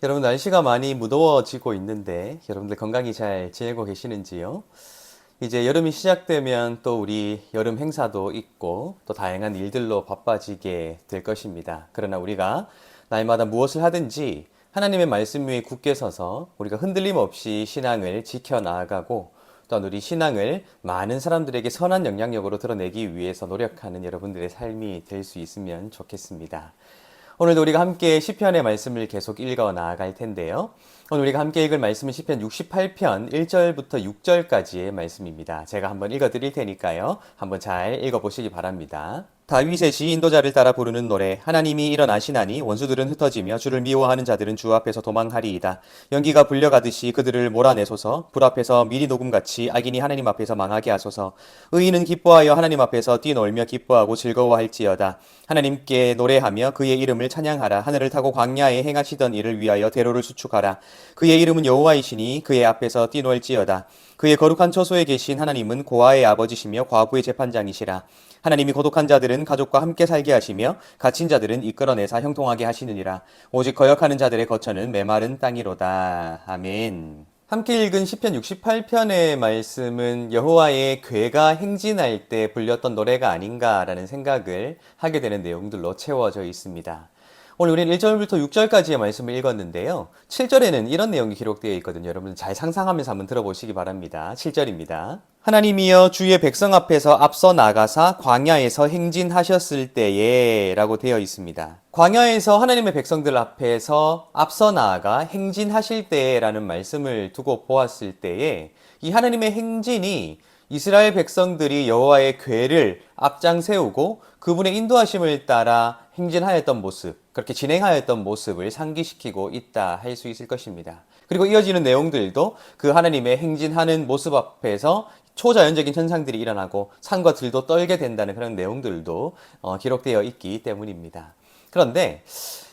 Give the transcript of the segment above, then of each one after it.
여러분 날씨가 많이 무더워지고 있는데 여러분들 건강히 잘 지내고 계시는지요? 이제 여름이 시작되면 또 우리 여름 행사도 있고 또 다양한 일들로 바빠지게 될 것입니다. 그러나 우리가 날마다 무엇을 하든지 하나님의 말씀 위에 굳게 서서 우리가 흔들림 없이 신앙을 지켜나가고 또한 우리 신앙을 많은 사람들에게 선한 영향력으로 드러내기 위해서 노력하는 여러분들의 삶이 될 수 있으면 좋겠습니다. 오늘도 우리가 함께 시편의 말씀을 계속 읽어 나아갈 텐데요. 오늘 우리가 함께 읽을 말씀은 시편 68편 1절부터 6절까지의 말씀입니다. 제가 한번 읽어 드릴 테니까요. 한번 잘 읽어 보시기 바랍니다. 다윗의 시인도자를 따라 부르는 노래. 하나님이 일어나시나니 원수들은 흩어지며 주를 미워하는 자들은 주 앞에서 도망하리이다. 연기가 불려가듯이 그들을 몰아내소서. 불 앞에서 미리 녹음같이 악인이 하나님 앞에서 망하게 하소서. 의인은 기뻐하여 하나님 앞에서 뛰놀며 기뻐하고 즐거워할지어다. 하나님께 노래하며 그의 이름을 찬양하라. 하늘을 타고 광야에 행하시던 일을 위하여 대로를 수축하라. 그의 이름은 여호와이시니 그의 앞에서 뛰놀지어다. 그의 거룩한 처소에 계신 하나님은 고아의 아버지시며 과부의 재판장이시라. 하나님이 고독한 자들은 가족과 함께 살게 하시며 갇힌 자들은 이끌어내사 형통하게 하시느니라. 오직 거역하는 자들의 거처는 메마른 땅이로다. 아멘. 함께 읽은 시편 68편의 말씀은 여호와의 괴가 행진할 때 불렸던 노래가 아닌가라는 생각을 하게 되는 내용들로 채워져 있습니다. 오늘 우리는 1절부터 6절까지의 말씀을 읽었는데요. 7절에는 이런 내용이 기록되어 있거든요. 여러분 잘 상상하면서 한번 들어보시기 바랍니다. 7절입니다. 하나님이여 주의 백성 앞에서 앞서 나가사 광야에서 행진하셨을 때에 라고 되어 있습니다. 광야에서 하나님의 백성들 앞에서 앞서 나아가 행진하실 때라는 말씀을 두고 보았을 때에 이 하나님의 행진이 이스라엘 백성들이 여호와의 궤를 앞장 세우고 그분의 인도하심을 따라 행진하였던 모습, 그렇게 진행하였던 모습을 상기시키고 있다 할 수 있을 것입니다. 그리고 이어지는 내용들도 그 하나님의 행진하는 모습 앞에서 초자연적인 현상들이 일어나고 산과 들도 떨게 된다는 그런 내용들도 기록되어 있기 때문입니다. 그런데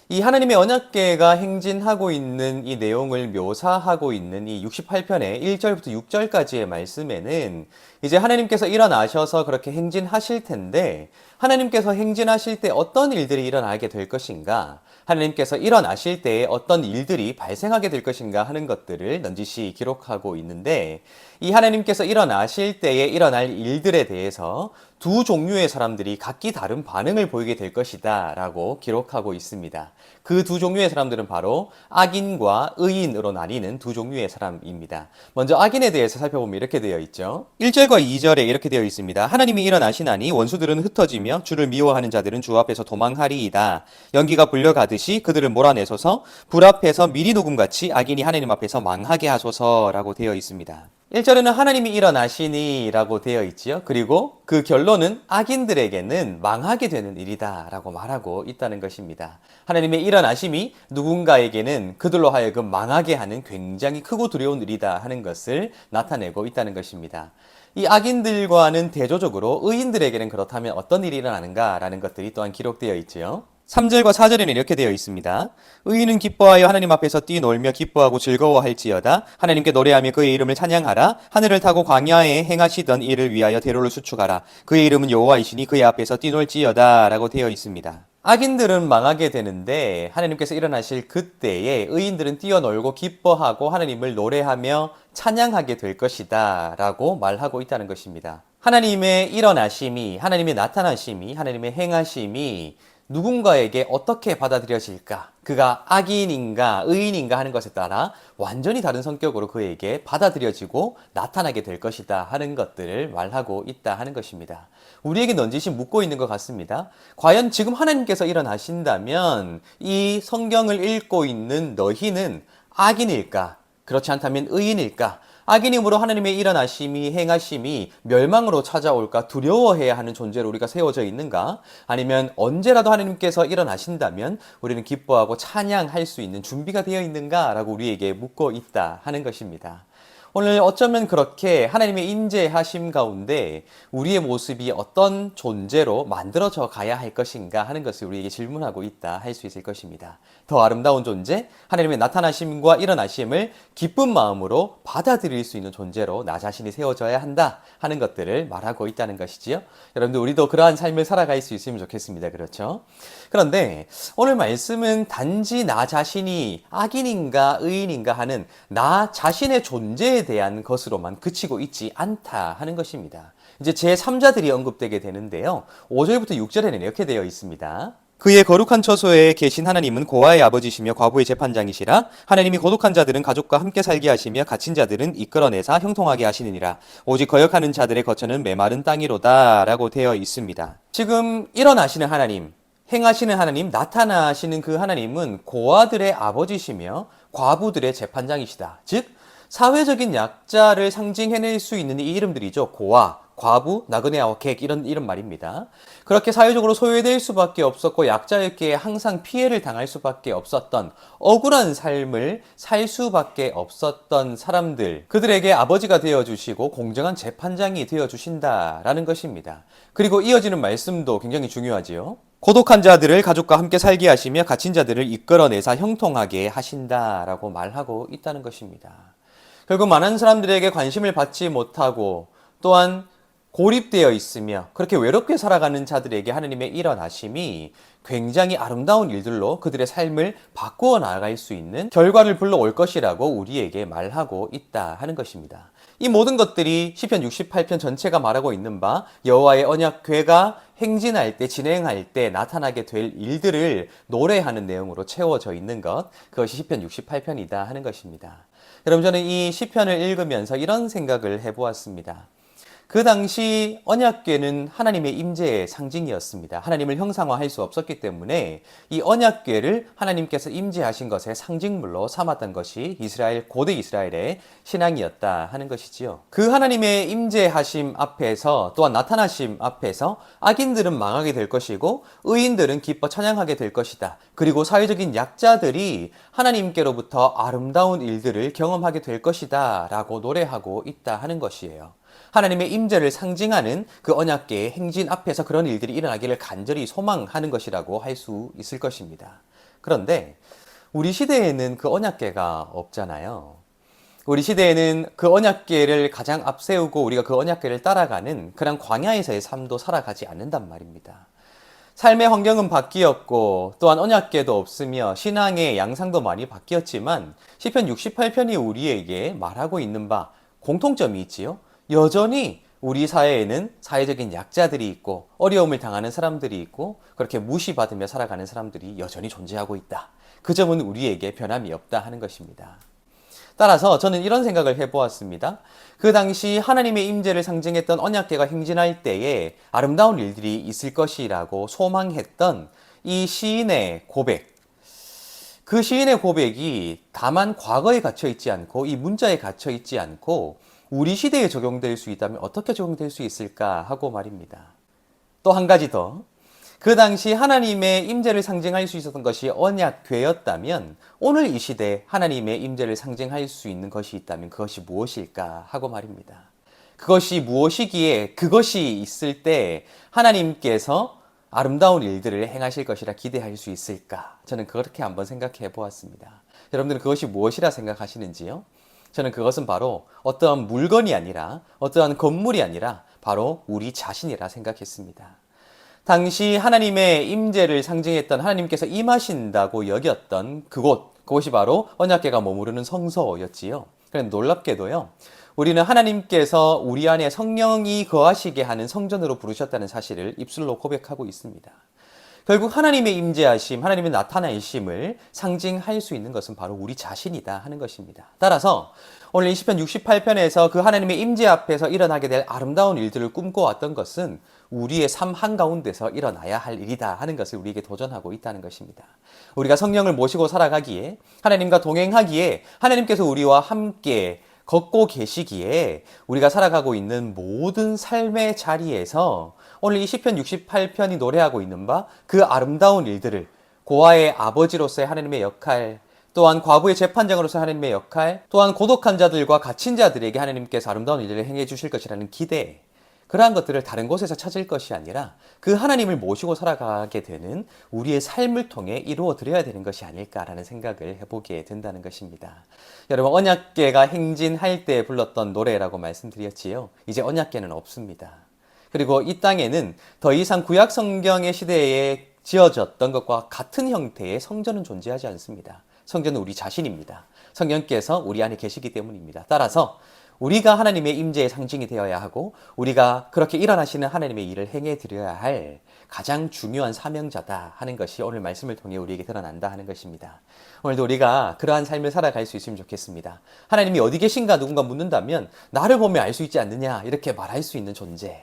이 하나님의 언약궤가 행진하고 있는 이 내용을 묘사하고 있는 이 68편의 1절부터 6절까지의 말씀에는 이제 하나님께서 일어나셔서 그렇게 행진하실 텐데 하나님께서 행진하실 때 어떤 일들이 일어나게 될 것인가, 하나님께서 일어나실 때에 어떤 일들이 발생하게 될 것인가 하는 것들을 넌지시 기록하고 있는데, 이 하나님께서 일어나실 때에 일어날 일들에 대해서 두 종류의 사람들이 각기 다른 반응을 보이게 될 것이다 라고 기록하고 있습니다. 그 두 종류의 사람들은 바로 악인과 의인으로 나뉘는 두 종류의 사람입니다. 먼저 악인에 대해서 살펴보면 이렇게 되어 있죠. 1절과 2절에 이렇게 되어 있습니다. 하나님이 일어나시나니 원수들은 흩어지며 주를 미워하는 자들은 주 앞에서 도망하리이다. 연기가 불려가듯이 그들을 몰아내소서. 불 앞에서 미리 녹음같이 악인이 하나님 앞에서 망하게 하소서라고 되어 있습니다. 1절에는 하나님이 일어나시니 라고 되어 있지요. 그리고 그 결론은 악인들에게는 망하게 되는 일이다 라고 말하고 있다는 것입니다. 하나님의 일어나심이 누군가에게는 그들로 하여금 망하게 하는 굉장히 크고 두려운 일이다 하는 것을 나타내고 있다는 것입니다. 이 악인들과는 대조적으로 의인들에게는 그렇다면 어떤 일이 일어나는가 라는 것들이 또한 기록되어 있지요. 3절과 4절에는 이렇게 되어 있습니다. 의인은 기뻐하여 하나님 앞에서 뛰놀며 기뻐하고 즐거워할지어다. 하나님께 노래하며 그의 이름을 찬양하라. 하늘을 타고 광야에 행하시던 일을 위하여 대로를 수축하라. 그의 이름은 여호와이시니 그의 앞에서 뛰놀지어다 라고 되어 있습니다. 악인들은 망하게 되는데 하나님께서 일어나실 그때에 의인들은 뛰어놀고 기뻐하고 하나님을 노래하며 찬양하게 될 것이다 라고 말하고 있다는 것입니다. 하나님의 일어나심이, 하나님의 나타나심이, 하나님의 행하심이 누군가에게 어떻게 받아들여질까? 그가 악인인가 의인인가 하는 것에 따라 완전히 다른 성격으로 그에게 받아들여지고 나타나게 될 것이다 하는 것들을 말하고 있다 하는 것입니다. 우리에게 넌지시 묻고 있는 것 같습니다. 과연 지금 하나님께서 일어나신다면 이 성경을 읽고 있는 너희는 악인일까? 그렇지 않다면 의인일까? 악인임으로 하나님의 일어나심이 행하심이 멸망으로 찾아올까 두려워해야 하는 존재로 우리가 세워져 있는가? 아니면 언제라도 하나님께서 일어나신다면 우리는 기뻐하고 찬양할 수 있는 준비가 되어 있는가? 라고 우리에게 묻고 있다 하는 것입니다. 오늘 어쩌면 그렇게 하나님의 인재하심 가운데 우리의 모습이 어떤 존재로 만들어져 가야 할 것인가 하는 것을 우리에게 질문하고 있다 할 수 있을 것입니다. 더 아름다운 존재, 하나님의 나타나심과 일어나심을 기쁜 마음으로 받아들일 수 있는 존재로 나 자신이 세워져야 한다 하는 것들을 말하고 있다는 것이지요. 여러분들 우리도 그러한 삶을 살아갈 수 있으면 좋겠습니다. 그렇죠? 그런데 오늘 말씀은 단지 나 자신이 악인인가 의인인가 하는 나 자신의 존재에 대한 것으로만 그치고 있지 않다 하는 것입니다. 이제 제3자들이 언급되게 되는데요. 5절부터 6절에는 이렇게 되어 있습니다. 그의 거룩한 처소에 계신 하나님은 고아의 아버지시며 과부의 재판장이시라. 하나님이 고독한 자들은 가족과 함께 살게 하시며 갇힌 자들은 이끌어내사 형통하게 하시느니라. 오직 거역하는 자들의 거처는 메마른 땅이로다 라고 되어 있습니다. 지금 일어나시는 하나님, 행하시는 하나님, 나타나시는 그 하나님은 고아들의 아버지시며 과부들의 재판장이시다. 즉 사회적인 약자를 상징해낼 수 있는 이 이름들이죠. 고아, 과부, 나그네와 객 이런 말입니다. 그렇게 사회적으로 소외될 수밖에 없었고 약자에게 항상 피해를 당할 수밖에 없었던 억울한 삶을 살 수밖에 없었던 사람들, 그들에게 아버지가 되어주시고 공정한 재판장이 되어주신다라는 것입니다. 그리고 이어지는 말씀도 굉장히 중요하지요. 고독한 자들을 가족과 함께 살게 하시며 갇힌 자들을 이끌어내사 형통하게 하신다라고 말하고 있다는 것입니다. 결국 많은 사람들에게 관심을 받지 못하고 또한 고립되어 있으며 그렇게 외롭게 살아가는 자들에게 하나님의 일어나심이 굉장히 아름다운 일들로 그들의 삶을 바꾸어 나갈 수 있는 결과를 불러올 것이라고 우리에게 말하고 있다 하는 것입니다. 이 모든 것들이 시편 68편 전체가 말하고 있는 바 여호와의 언약궤가 행진할 때, 진행할 때 나타나게 될 일들을 노래하는 내용으로 채워져 있는 것, 그것이 시편 68편이다 하는 것입니다. 여러분, 저는 이 시편을 읽으면서 이런 생각을 해보았습니다. 그 당시 언약궤는 하나님의 임재의 상징이었습니다. 하나님을 형상화할 수 없었기 때문에 이 언약궤를 하나님께서 임재하신 것의 상징물로 삼았던 것이 고대 이스라엘의 신앙이었다 하는 것이지요. 그 하나님의 임재하심 앞에서 또한 나타나심 앞에서 악인들은 망하게 될 것이고 의인들은 기뻐 찬양하게 될 것이다. 그리고 사회적인 약자들이 하나님께로부터 아름다운 일들을 경험하게 될 것이다 라고 노래하고 있다 하는 것이에요. 하나님의 임재를 상징하는 그 언약궤의 행진 앞에서 그런 일들이 일어나기를 간절히 소망하는 것이라고 할 수 있을 것입니다. 그런데 우리 시대에는 그 언약궤가 없잖아요. 우리 시대에는 그 언약궤를 가장 앞세우고 우리가 그 언약궤를 따라가는 그런 광야에서의 삶도 살아가지 않는단 말입니다. 삶의 환경은 바뀌었고 또한 언약궤도 없으며 신앙의 양상도 많이 바뀌었지만 시편 68편이 우리에게 말하고 있는 바 공통점이 있지요. 여전히 우리 사회에는 사회적인 약자들이 있고 어려움을 당하는 사람들이 있고 그렇게 무시받으며 살아가는 사람들이 여전히 존재하고 있다. 그 점은 우리에게 변함이 없다 하는 것입니다. 따라서 저는 이런 생각을 해보았습니다. 그 당시 하나님의 임재를 상징했던 언약궤가 행진할 때에 아름다운 일들이 있을 것이라고 소망했던 이 시인의 고백, 그 시인의 고백이 다만 과거에 갇혀 있지 않고 이 문자에 갇혀 있지 않고 우리 시대에 적용될 수 있다면 어떻게 적용될 수 있을까 하고 말입니다. 또 한 가지 더, 그 당시 하나님의 임재를 상징할 수 있었던 것이 언약궤였다면 오늘 이 시대에 하나님의 임재를 상징할 수 있는 것이 있다면 그것이 무엇일까 하고 말입니다. 그것이 무엇이기에 그것이 있을 때 하나님께서 아름다운 일들을 행하실 것이라 기대할 수 있을까? 저는 그렇게 한번 생각해 보았습니다. 여러분들은 그것이 무엇이라 생각하시는지요? 저는 그것은 바로 어떠한 물건이 아니라 어떠한 건물이 아니라 바로 우리 자신이라 생각했습니다. 당시 하나님의 임재를 상징했던 하나님께서 임하신다고 여겼던 그것이 바로 언약궤가 머무르는 성소였지요. 그런데 놀랍게도요. 우리는 하나님께서 우리 안에 성령이 거하시게 하는 성전으로 부르셨다는 사실을 입술로 고백하고 있습니다. 결국 하나님의 임재하심, 하나님의 나타나심을 상징할 수 있는 것은 바로 우리 자신이다 하는 것입니다. 따라서 오늘 이 시편 68편에서 그 하나님의 임재 앞에서 일어나게 될 아름다운 일들을 꿈꿔왔던 것은 우리의 삶 한가운데서 일어나야 할 일이다 하는 것을 우리에게 도전하고 있다는 것입니다. 우리가 성령을 모시고 살아가기에, 하나님과 동행하기에, 하나님께서 우리와 함께 걷고 계시기에 우리가 살아가고 있는 모든 삶의 자리에서 오늘 이 시편 68편이 노래하고 있는 바 그 아름다운 일들을 고아의 아버지로서의 하나님의 역할, 또한 과부의 재판장으로서 하나님의 역할, 또한 고독한 자들과 갇힌 자들에게 하나님께서 아름다운 일들을 행해 주실 것이라는 기대, 그러한 것들을 다른 곳에서 찾을 것이 아니라 그 하나님을 모시고 살아가게 되는 우리의 삶을 통해 이루어 드려야 되는 것이 아닐까라는 생각을 해보게 된다는 것입니다. 여러분, 언약궤가 행진할 때 불렀던 노래라고 말씀드렸지요. 이제 언약궤는 없습니다. 그리고 이 땅에는 더 이상 구약 성경의 시대에 지어졌던 것과 같은 형태의 성전은 존재하지 않습니다. 성전은 우리 자신입니다. 성령께서 우리 안에 계시기 때문입니다. 따라서 우리가 하나님의 임재의 상징이 되어야 하고 우리가 그렇게 일어나시는 하나님의 일을 행해 드려야 할 가장 중요한 사명자다 하는 것이 오늘 말씀을 통해 우리에게 드러난다 하는 것입니다. 오늘도 우리가 그러한 삶을 살아갈 수 있으면 좋겠습니다. 하나님이 어디 계신가 누군가 묻는다면 나를 보면 알 수 있지 않느냐 이렇게 말할 수 있는 존재,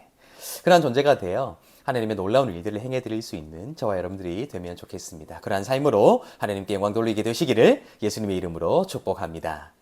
그러한 존재가 되어 하나님의 놀라운 일들을 행해 드릴 수 있는 저와 여러분들이 되면 좋겠습니다. 그러한 삶으로 하나님께 영광 돌리게 되시기를 예수님의 이름으로 축복합니다.